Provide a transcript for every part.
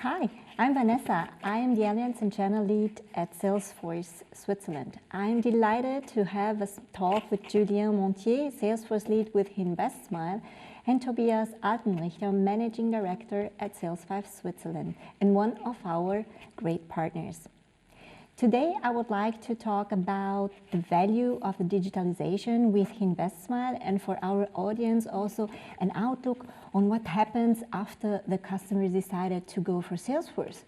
Hi, I'm Vanessa. I am the Alliance and Channel Lead at Salesforce Switzerland. I'm delighted to have a talk with Julien Montier, Salesforce Lead within Bestsmile, and Tobias Altenrichter, Managing Director at Salesfive Switzerland, and one of our great partners. Today, I would like to talk about the value of the digitalization within Bestsmile, and for our audience also an outlook on what happens after the customer decided to go for Salesforce.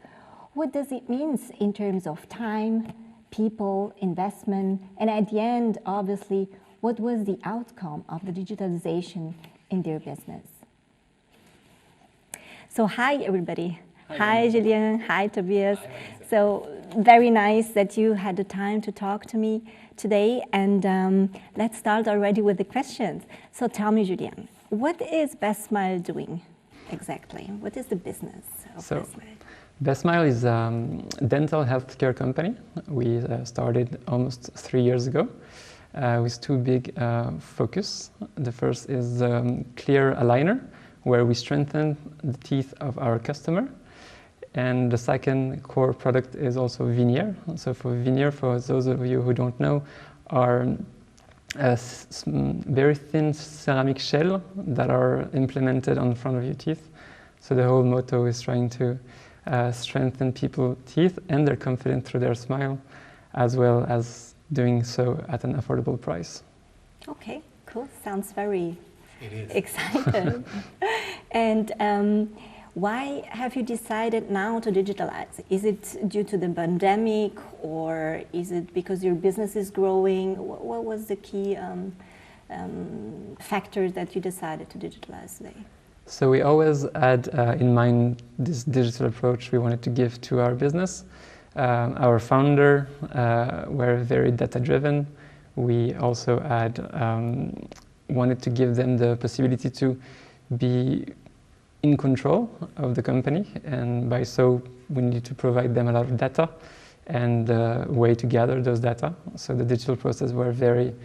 What does it mean in terms of time, people, investment, and at the end, obviously, what was the outcome of the digitalization in their business? So hi, everybody. Hi, Julien. Hi, Tobias. So very nice that you had the time to talk to me today. And let's start already with the questions. So tell me, Julien, what is Bestsmile doing exactly? What is the business of Bestsmile? Bestsmile is a dental healthcare company. We started almost 3 years ago with two big focus. The first is clear aligner, where we strengthen the teeth of our customer. And the second core product is also veneer. So for veneer, for those of you who don't know, are very thin ceramic shell that are implemented on the front of your teeth. So the whole motto is trying to strengthen people's teeth and their confidence through their smile, as well as doing so at an affordable price. Okay, cool. Sounds very exciting. And why have you decided now to digitalize? Is it due to the pandemic, or is it because your business is growing? What was the key factors that you decided to digitalize today? So we always had in mind this digital approach we wanted to give to our business. Our founder were very data-driven. We also had wanted to give them the possibility to be in control of the company, and by so we need to provide them a lot of data and a way to gather those data. So the digital process were very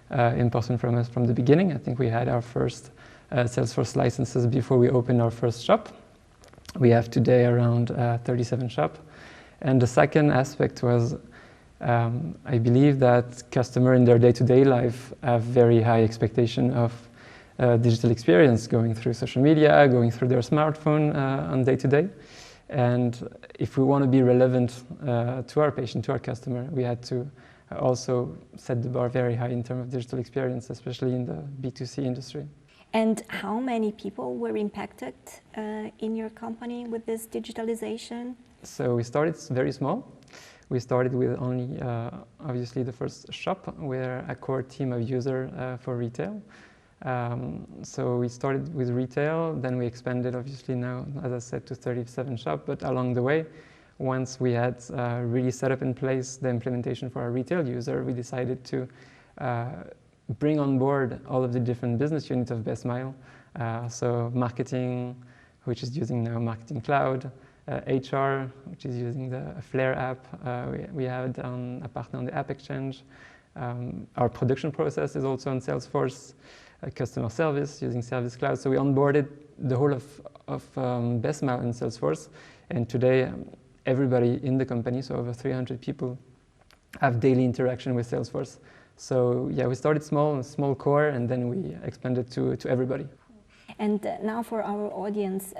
important from us from the beginning. I think we had our first Salesforce licenses before we opened our first shop. We have today around 37 shops. And the second aspect was I believe that customers in their day-to-day life have very high expectation of digital experience, going through social media, going through their smartphone on day-to-day. And if we want to be relevant to our patient, to our customer, we had to also set the bar very high in terms of digital experience, especially in the B2C industry. And how many people were impacted in your company with this digitalization? So we started very small. We started with only, obviously, the first shop. We're a core team of users for retail. So we started with retail, then we expanded, obviously, now, as I said, to 37 shops. But along the way, once we had really set up in place the implementation for our retail user, we decided to bring on board all of the different business units of Bestsmile. So marketing, which is using now Marketing Cloud, HR, which is using the Flair app. We had a partner on the App Exchange. Our production process is also on Salesforce. Customer service using Service Cloud. So we onboarded the whole of Bestsmile in Salesforce. And today, everybody in the company, so over 300 people, have daily interaction with Salesforce. So yeah, we started small core, and then we expanded to everybody. And now for our audience,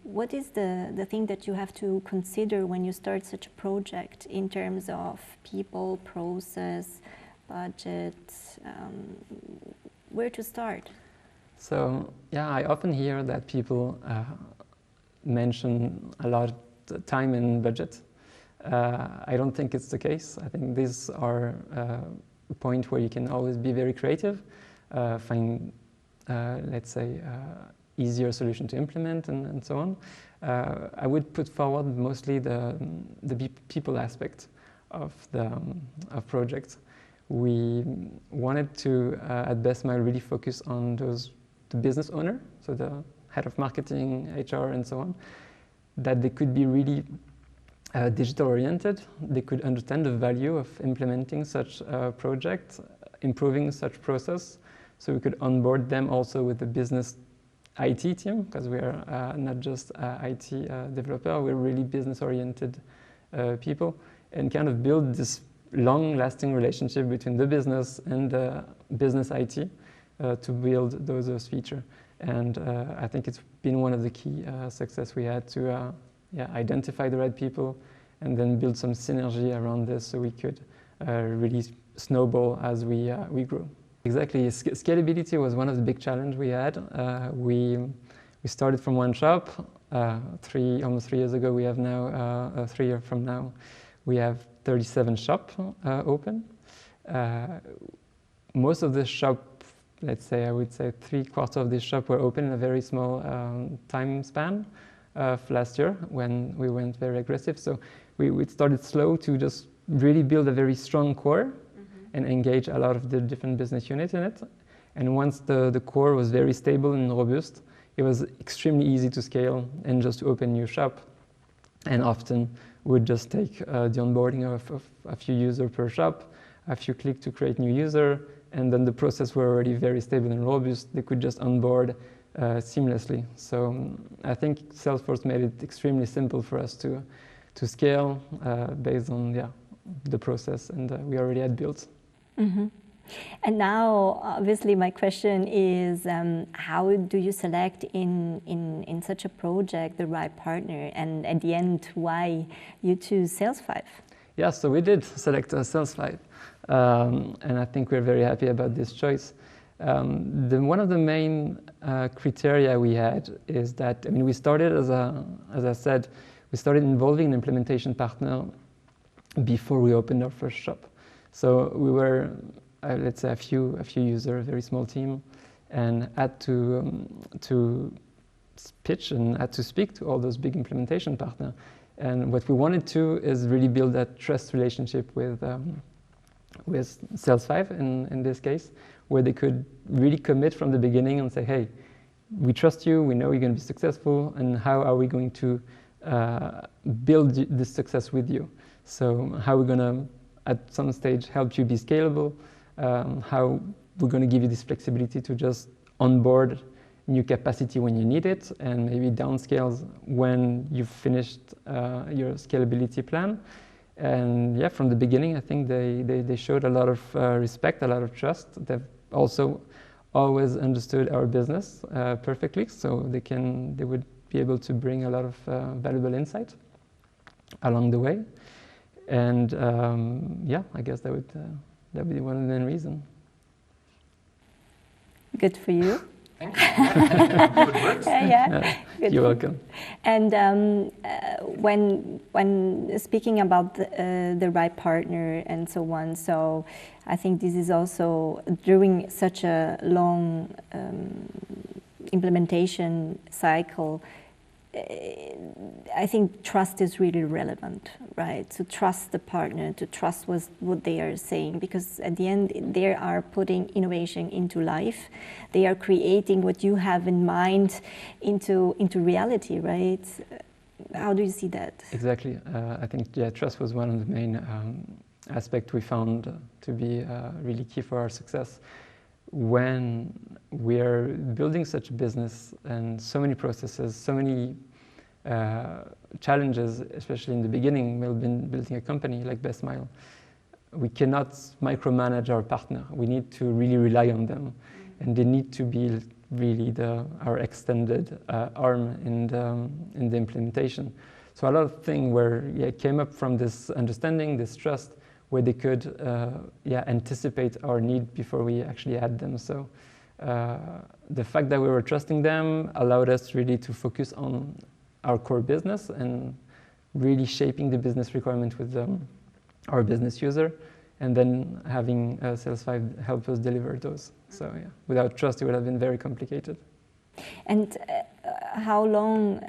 what is the thing that you have to consider when you start such a project in terms of people, process, budget, where to start? So yeah, I often hear that people mention a lot of time and budget. I don't think it's the case. I think these are a point where you can always be very creative, find, let's say, easier solution to implement and so on. I would put forward mostly the people aspect of projects. We wanted to, at Bestsmile, really focus on the business owner, so the head of marketing, HR, and so on, that they could be really digital-oriented. They could understand the value of implementing such a project, improving such process, so we could onboard them also with the business IT team, because we are not just IT developer, we're really business-oriented people, and kind of build this long-lasting relationship between the business and the business IT to build those features. And I think it's been one of the key success we had to identify the right people and then build some synergy around this so we could really snowball as we grew. Exactly, scalability was one of the big challenges we had. We started from one shop almost 3 years ago. We have now 3 years from now, we have 37 shops open. Most of the shop, let's say, I would say 3/4 of this shop were open in a very small time span of last year when we went very aggressive. So we started slow to just really build a very strong core and engage a lot of the different business units in it. And once the core was very stable and robust, it was extremely easy to scale and just to open new shop. And often would just take the onboarding of a few users per shop, a few clicks to create new user, and then the process were already very stable and robust. They could just onboard seamlessly. So I think Salesforce made it extremely simple for us to scale based on the process and we already had built. Mm-hmm. And now, obviously, my question is, how do you select in such a project the right partner? And at the end, why you choose Salesfive? Yeah, so we did select Salesfive. And I think we're very happy about this choice. One of the main criteria we had is that, I mean, we started, as I said, we started involving an implementation partner before we opened our first shop. So we were, let's say, a few users, a very small team, and had to pitch and had to speak to all those big implementation partners. And what we wanted to is really build that trust relationship with Salesfive in this case, where they could really commit from the beginning and say, hey, we trust you, we know you're going to be successful, and how are we going to build this success with you? So how we're going to, at some stage, help you be scalable, how we're going to give you this flexibility to just onboard new capacity when you need it, and maybe downscales when you've finished your scalability plan. And yeah, from the beginning, I think they showed a lot of respect, a lot of trust. They've also always understood our business perfectly, so they would be able to bring a lot of valuable insight along the way. And yeah, I guess that would be one of the main reasons. Good for you. Thank you. Good words. Yeah. You're welcome. And when speaking about the right partner and so on, so I think this is also during such a long implementation cycle. I think trust is really relevant, right? To trust the partner, to trust what they are saying, because at the end they are putting innovation into life. They are creating what you have in mind into reality, right? How do you see that? Exactly. I think trust was one of the main aspects we found to be really key for our success. When we are building such a business and so many processes, so many challenges, especially in the beginning, we've been building a company like Bestsmile, we cannot micromanage our partner. We need to really rely on them, and they need to be really our extended arm in the implementation. So a lot of things came up from this understanding, this trust, where they could anticipate our need before we actually had them. So the fact that we were trusting them allowed us really to focus on our core business and really shaping the business requirement with our business user, and then having Salesfive help us deliver those. So yeah, without trust, it would have been very complicated. And how long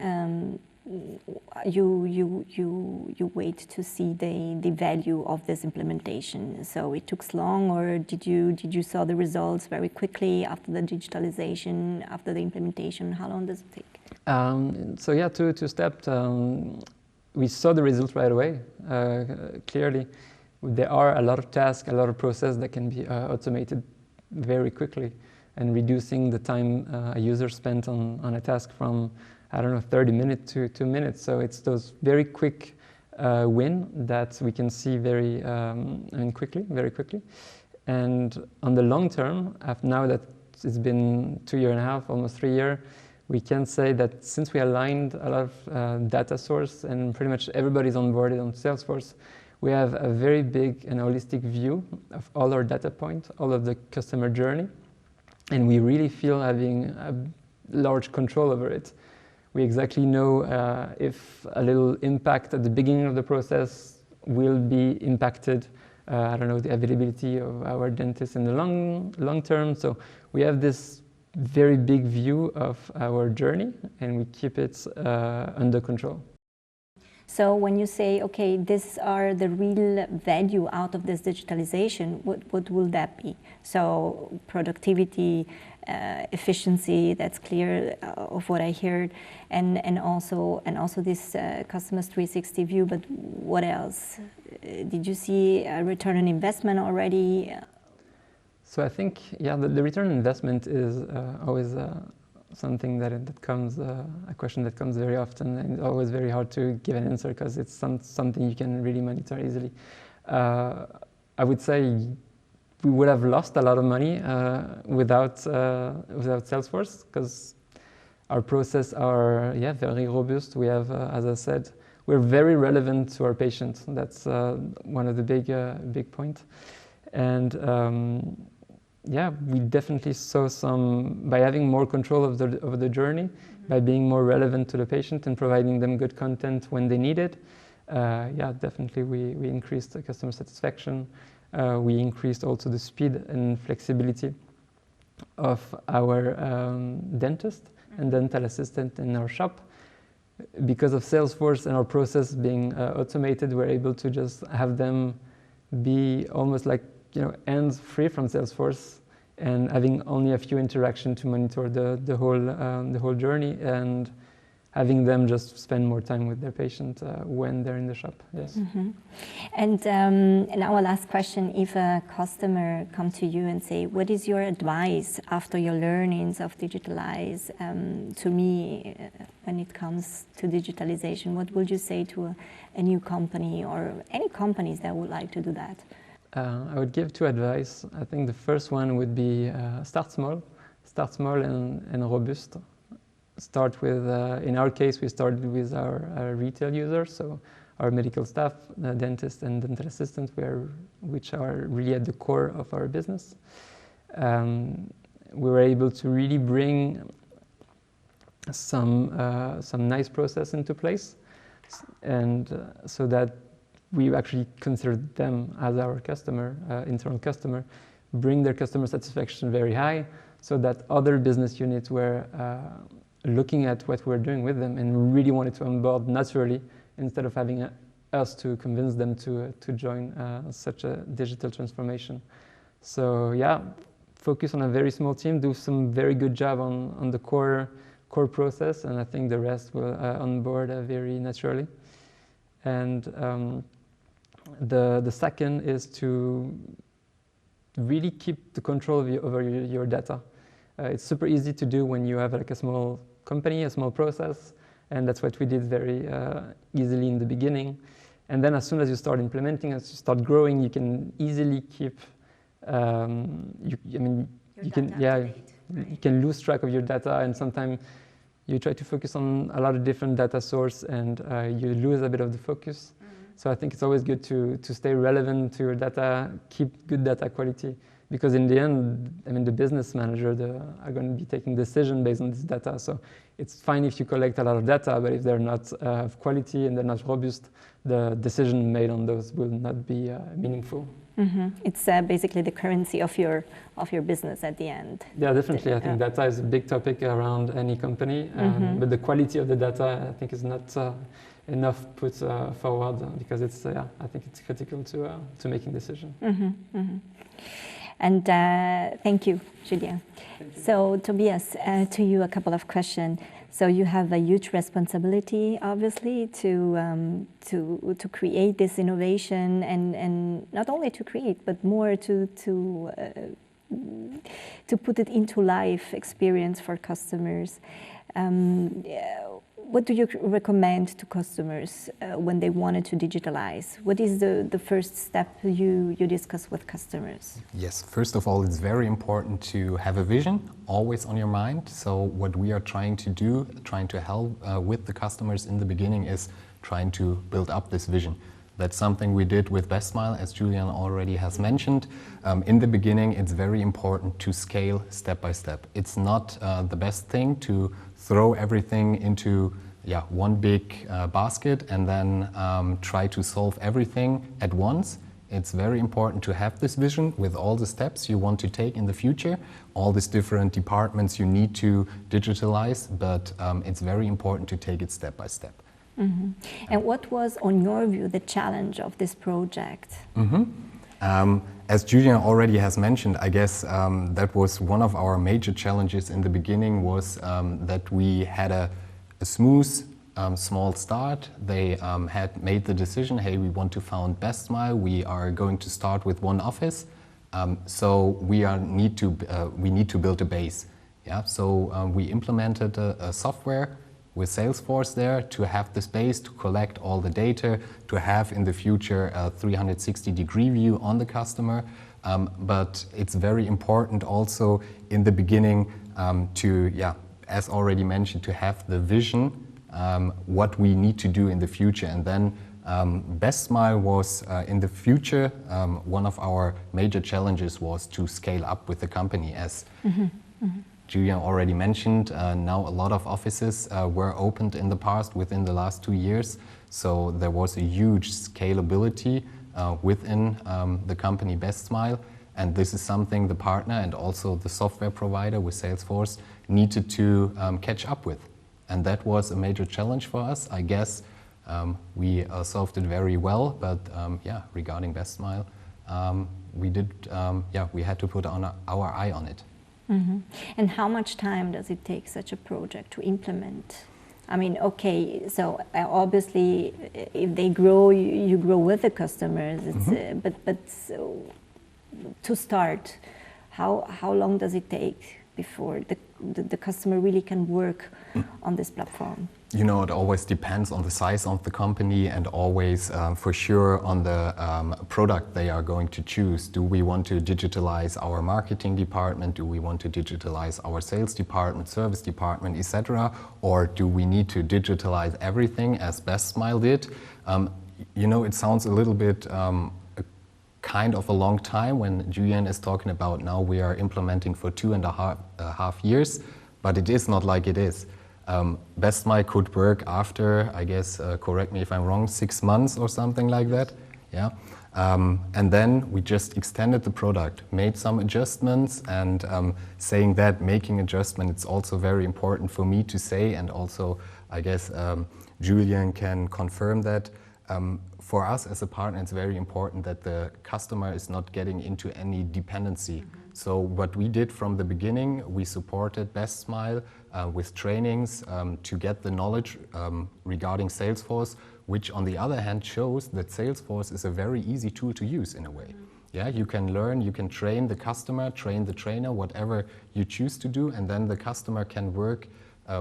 you wait to see the value of this implementation? So it took long, or did you saw the results very quickly after the digitalization, after the implementation? How long does it take? So yeah, two steps. We saw the results right away. Clearly, there are a lot of tasks, a lot of processes that can be automated very quickly. and reducing the time a user spent on a task from, 30 minutes to 2 minutes. So it's those very quick win that we can see very quickly. And on the long term, now that it's been 2.5 years, almost 3 years, we can say that since we aligned a lot of data source and pretty much everybody's onboarded on Salesforce, we have a very big and holistic view of all our data points, all of the customer journey, and we really feel having a large control over it. We exactly know if a little impact at the beginning of the process will be impacted, the availability of our dentists in the long term. So we have this very big view of our journey, and we keep it under control. So when you say, okay, these are the real value out of this digitalization, what will that be? So productivity, efficiency, that's clear of what I heard, and also this customer's 360 view, but what else? Did you see a return on investment already? So I think, the return on investment is always something that comes, a question that comes very often, and it's always very hard to give an answer because it's something you can really monitor easily. I would say we would have lost a lot of money without Salesforce, because our processes are very robust. We have, as I said, we're very relevant to our patients. That's one of the big points. And we definitely saw by having more control of the journey, by being more relevant to the patient and providing them good content when they need it. Definitely we increased the customer satisfaction. We increased also the speed and flexibility of our dentist and dental assistant in our shop. Because of Salesforce and our process being automated, we're able to just have them be almost like hands-free from Salesforce and having only a few interactions to monitor the whole journey, and having them just spend more time with their patient when they're in the shop. Yes. Mm-hmm. And our last question: if a customer come to you and say, "What is your advice after your learnings of digitalize to me when it comes to digitalization?" What would you say to a new company or any companies that would like to do that? I would give 2 advice. I think the first one would be start small and robust. Start with, in our case, we started with our retail users, so our medical staff, dentists and dental assistants, which are really at the core of our business. We were able to really bring some nice process into place, and so that we actually consider them as our customer, internal customer, bring their customer satisfaction very high, so that other business units were looking at what we're doing with them and really wanted to onboard naturally, instead of having us to convince them to join such a digital transformation. So focus on a very small team, do some very good job on the core process, and I think the rest will onboard very naturally. And the second is to really keep the control over your data. It's super easy to do when you have like a small company, a small process, and that's what we did very easily in the beginning. And then as soon as you start implementing, as you start growing, you can easily keep, you can lose track of your data, and sometimes you try to focus on a lot of different data sources, and you lose a bit of the focus. So I think it's always good to stay relevant to your data, keep good data quality, because in the end, the business manager are going to be taking decisions based on this data. So it's fine if you collect a lot of data, but if they're not of quality and they're not robust, the decision made on those will not be meaningful. Mm-hmm. It's basically the currency of your business at the end. Yeah, definitely. I think data is a big topic around any company, but the quality of the data, I think, is not enough put forward, because it's I think it's critical to making decisions. Mm-hmm. Mm-hmm. And thank you, Julien. So Tobias, to you a couple of questions. So you have a huge responsibility, obviously, to create this innovation, and not only to create, but more to to put it into life experience for customers. What do you recommend to customers when they wanted to digitalize? What is the first step you discuss with customers? Yes, first of all, it's very important to have a vision always on your mind. So what we are trying to do, trying to help with the customers in the beginning is trying to build up this vision. That's something we did with Bestsmile, as Julian already has mentioned. In the beginning, it's very important to scale step by step. It's not the best thing to throw everything into one big basket and then try to solve everything at once. It's very important to have this vision with all the steps you want to take in the future, all these different departments you need to digitalize, but it's very important to take it step by step. Mm-hmm. And what was, on your view, the challenge of this project? As Julian already has mentioned, I guess that was one of our major challenges in the beginning was that we had a smooth, small start. They had made the decision, hey, we want to found Bestsmile. We are going to start with one office. So we need to build a base. Yeah. So we implemented a software with Salesforce there to have the space to collect all the data, to have in the future a 360-degree view on the customer. But it's very important also in the beginning to, as already mentioned, to have the vision, what we need to do in the future. And then Bestsmile was in the future, one of our major challenges was to scale up with the company as Julian already mentioned. Now a lot of offices were opened in the past within the last 2 years. So there was a huge scalability within the company Bestsmile. And this is something the partner and also the software provider with Salesforce needed to catch up with. And that was a major challenge for us. I guess we solved it very well, but regarding Bestsmile, we had to put our eye on it. Mm-hmm. And how much time does it take such a project to implement? I mean, okay, so obviously if they grow, you grow with the customers. It's, but so to start, how long does it take before the customer really can work on this platform? You know, it always depends on the size of the company and always for sure on the product they are going to choose. Do we want to digitalize our marketing department? Do we want to digitalize our sales department, service department, etc.? Or do we need to digitalize everything as Bestsmile did? You know, it sounds a little bit kind of a long time when Julian is talking about now we are implementing for 2.5 years, but it is not like it is. Bestsmile could work after, I guess, correct me if I'm wrong, 6 months or something like that. Yeah. And then we just extended the product, made some adjustments, and saying that making adjustment, it's also very important for me to say, and also I guess Julian can confirm that. For us as a partner, it's very important that the customer is not getting into any dependency. So what we did from the beginning, we supported Bestsmile with trainings to get the knowledge regarding Salesforce, which on the other hand shows that Salesforce is a very easy tool to use in a way. Yeah, you can learn, you can train the customer, train the trainer, whatever you choose to do, and then the customer can work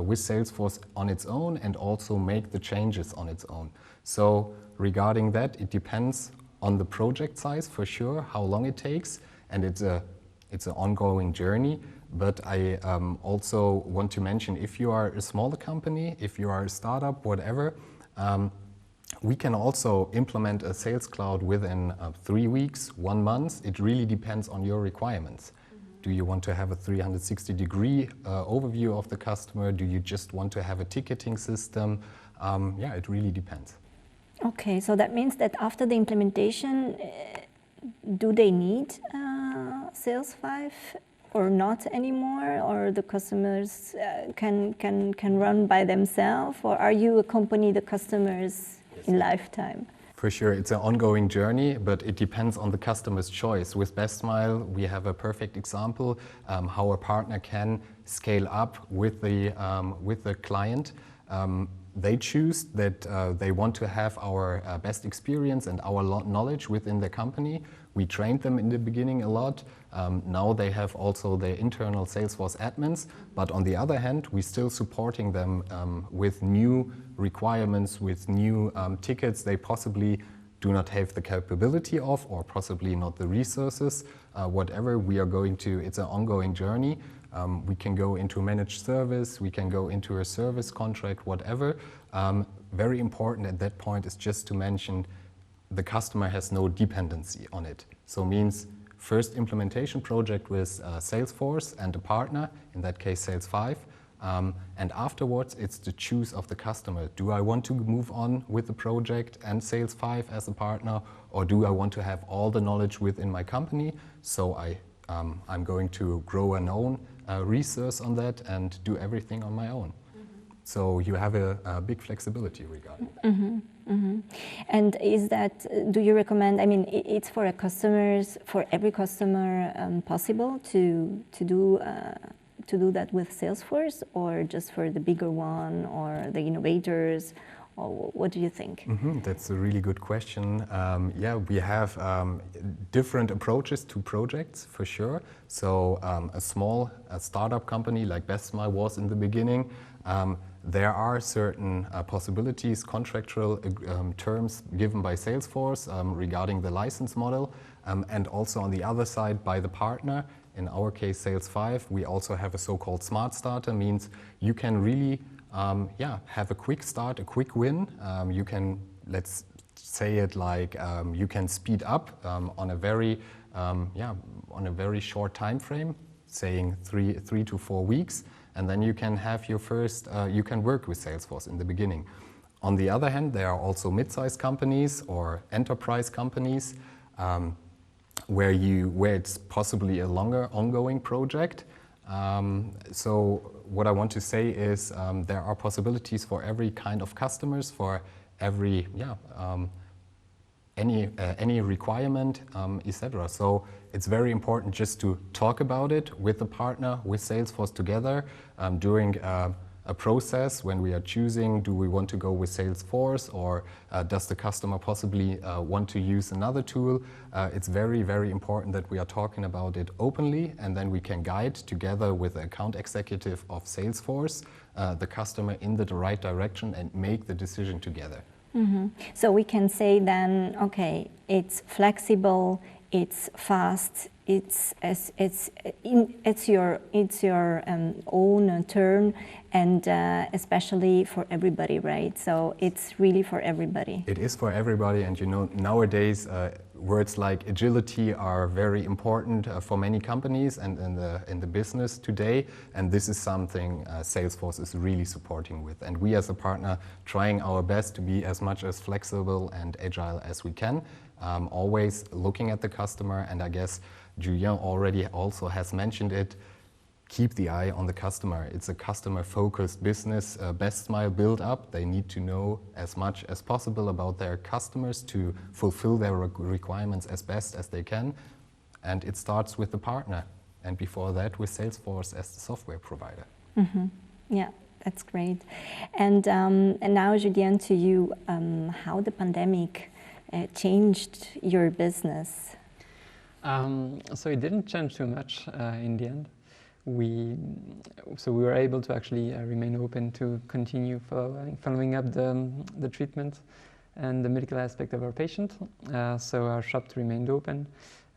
with Salesforce on its own and also make the changes on its own. So regarding that, it depends on the project size for sure, how long it takes, and it's an ongoing journey. But I also want to mention, if you are a smaller company, if you are a startup, whatever, we can also implement a Sales Cloud within 3 weeks, 1 month. It really depends on your requirements. Do you want to have a 360-degree overview of the customer? Do you just want to have a ticketing system? It really depends. Okay, so that means that after the implementation, do they need Salesfive or not anymore? Or the customers can run by themselves? Or are you accompany the customers in lifetime? For sure, it's an ongoing journey, but it depends on the customer's choice. With Bestsmile, we have a perfect example how a partner can scale up with the client. They choose that they want to have our best experience and our knowledge within the company. We trained them in the beginning a lot. Now they have also their internal Salesforce admins, but on the other hand, we're still supporting them with new requirements, with new tickets they possibly do not have the capability of, or possibly not the resources. Whatever we are going to, it's an ongoing journey. We can go into managed service, we can go into a service contract, whatever. Very important at that point is just to mention the customer has no dependency on it. So means first implementation project with Salesforce and a partner, in that case Salesfive, and afterwards it's the choose of the customer. Do I want to move on with the project and Salesfive as a partner, or do I want to have all the knowledge within my company? So I'm going to grow an own resource on that and do everything on my own. So you have a big flexibility regarding that. And is that, do you recommend, I mean, it's for a customers, for every customer possible to do that with Salesforce, or just for the bigger one or the innovators? Or what do you think? That's a really good question. Yeah, we have different approaches to projects for sure. So a small startup company like Bestsmile was in the beginning. There are certain possibilities, contractual terms given by Salesforce regarding the license model, and also on the other side by the partner. In our case, Salesfive, we also have a so-called Smart Starter, means you can really have a quick start, a quick win. You can, let's say it like, you can speed up on a very short time frame, saying three to 4 weeks. And then you can have your first, you can work with Salesforce in the beginning. On the other hand, there are also mid-sized companies or enterprise companies where it's possibly a longer ongoing project. So what I want to say is there are possibilities for every kind of customers, for every any requirement, etc. So it's very important just to talk about it with the partner, with Salesforce together during a process when we are choosing, do we want to go with Salesforce, or does the customer possibly want to use another tool? It's very, very important that we are talking about it openly, and then we can guide together with the account executive of Salesforce the customer in the right direction and make the decision together. So we can say then, okay, it's flexible, it's fast, it's your own turn, and especially for everybody, right? So it's really for everybody. It is for everybody, and you know, nowadays words like agility are very important for many companies and in the business today, and this is something Salesforce is really supporting with. And we as a partner trying our best to be as much as flexible and agile as we can, always looking at the customer, and I guess Julien already also has mentioned it, keep the eye on the customer. It's a customer-focused business. Bestsmile build up. They need to know as much as possible about their customers to fulfill their requirements as best as they can. And it starts with the partner. And before that, with Salesforce as the software provider. Yeah, that's great. And now, Julien, to you, how the pandemic changed your business? So it didn't change too much in the end. We were able to actually remain open to continue following up the treatment and the medical aspect of our patient. So our shop remained open.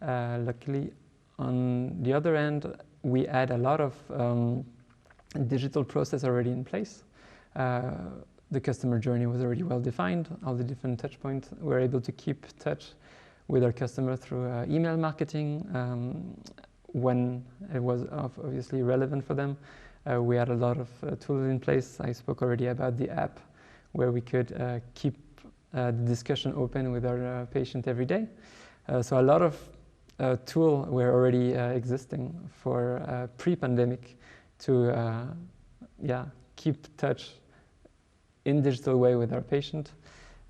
Luckily, on the other end, we had a lot of digital process already in place. The customer journey was already well defined. All the different touch points. We were able to keep touch with our customer through email marketing. When it was obviously relevant for them. We had a lot of tools in place. I spoke already about the app where we could keep the discussion open with our patient every day. So a lot of tools were already existing for pre-pandemic to keep touch in digital way with our patient.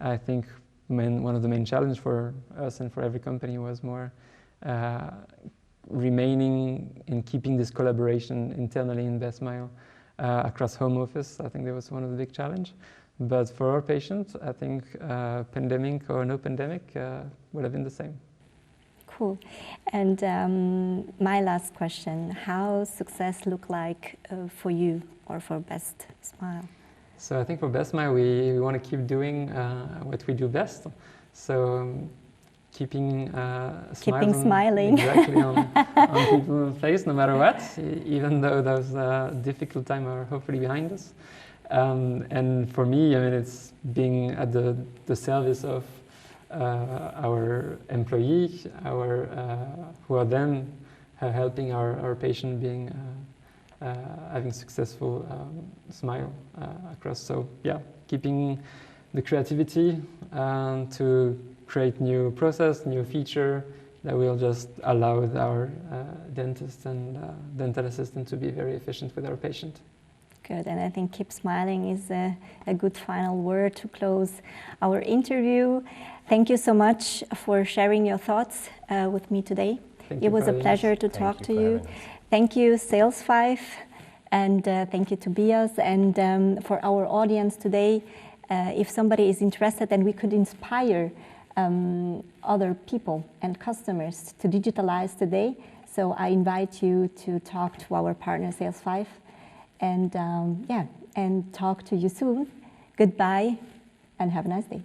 I think one of the main challenges for us and for every company was more remaining and keeping this collaboration internally in Bestsmile across home office. I think that was one of the big challenges. But for our patients, I think pandemic or no pandemic would have been the same. Cool. And my last question, how success look like for you or for Bestsmile? So I think for Bestsmile, we want to keep doing what we do best. So keeping smiling exactly on people's face, no matter what, even though those difficult times are hopefully behind us. And for me, I mean, it's being at the service of our employees, who are then helping our patient being having successful smile across. So yeah, keeping the creativity to create new process, new feature that will just allow our dentist and dental assistant to be very efficient with our patient. Good, and I think keep smiling is a good final word to close our interview. Thank you so much for sharing your thoughts with me today. It was a pleasure to talk to you. Thank you, Salesfive, and thank you, Tobias. And for our audience today, if somebody is interested and we could inspire other people and customers to digitalize today, so I invite you to talk to our partner, Salesfive. And and talk to you soon. Goodbye, and have a nice day.